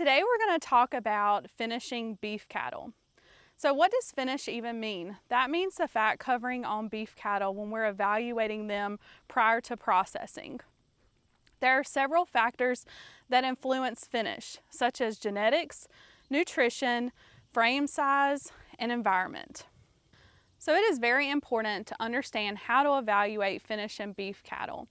Today we're going to talk about finishing beef cattle. So what does finish even mean? That means the fat covering on beef cattle when we're evaluating them prior to processing. There are several factors that influence finish, such as genetics, nutrition, frame size, and environment. So it is very important to understand how to evaluate finish in beef cattle.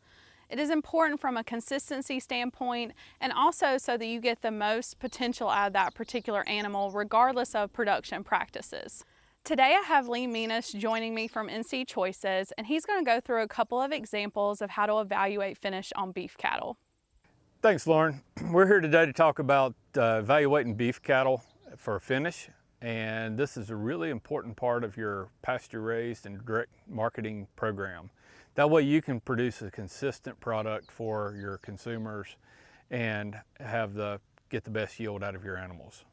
It is important from a consistency standpoint and also so that you get the most potential out of that particular animal regardless of production practices. Today I have Menius joining me from NC Choices, and he's going to go through a couple of examples of how to evaluate finish on beef cattle. Thanks, Lauren. We're here today to talk about evaluating beef cattle for finish, and this is a really important part of your pasture-raised and direct marketing program. That way you can produce a consistent product for your consumers and get the best yield out of your animals.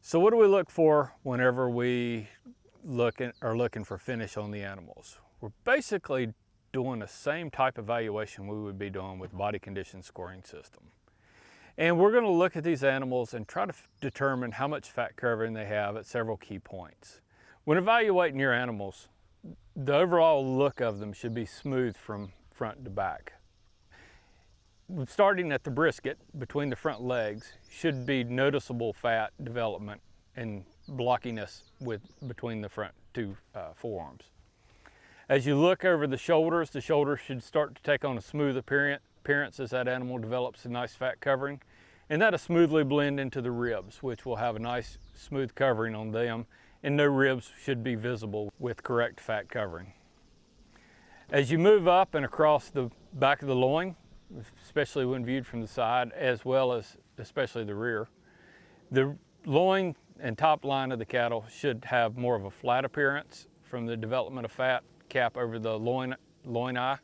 So what do we look for whenever we are looking for finish on the animals? We're basically doing the same type of evaluation we would be doing with body condition scoring system. And we're going to look at these animals and try to determine how much fat covering they have at several key points. When evaluating your animals, the overall look of them should be smooth from front to back. Starting at the brisket, between the front legs, should be noticeable fat development and blockiness between the front two forearms. As you look over the shoulders should start to take on a smooth appearance as that animal develops a nice fat covering, and that'll smoothly blend into the ribs, which will have a nice smooth covering on them, and no ribs should be visible with correct fat covering. As you move up and across the back of the loin, especially when viewed from the side, as well as especially the rear, the loin and top line of the cattle should have more of a flat appearance from the development of fat cap over the loin eye,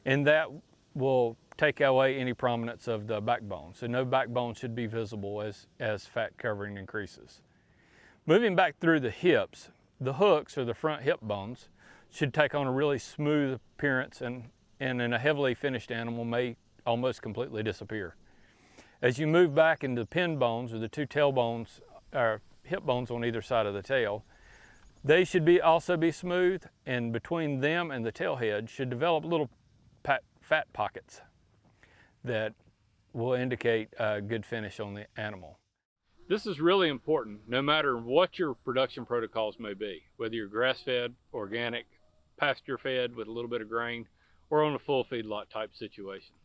and that will take away any prominence of the backbone. So no backbone should be visible as fat covering increases. Moving back through the hips, the hooks or the front hip bones should take on a really smooth appearance and in a heavily finished animal may almost completely disappear. As you move back into the pin bones or the two tail bones or hip bones on either side of the tail, they should also be smooth, and between them and the tail head should develop little fat pockets that will indicate a good finish on the animal. This is really important no matter what your production protocols may be, whether you're grass-fed, organic, pasture-fed with a little bit of grain, or on a full feedlot type situation.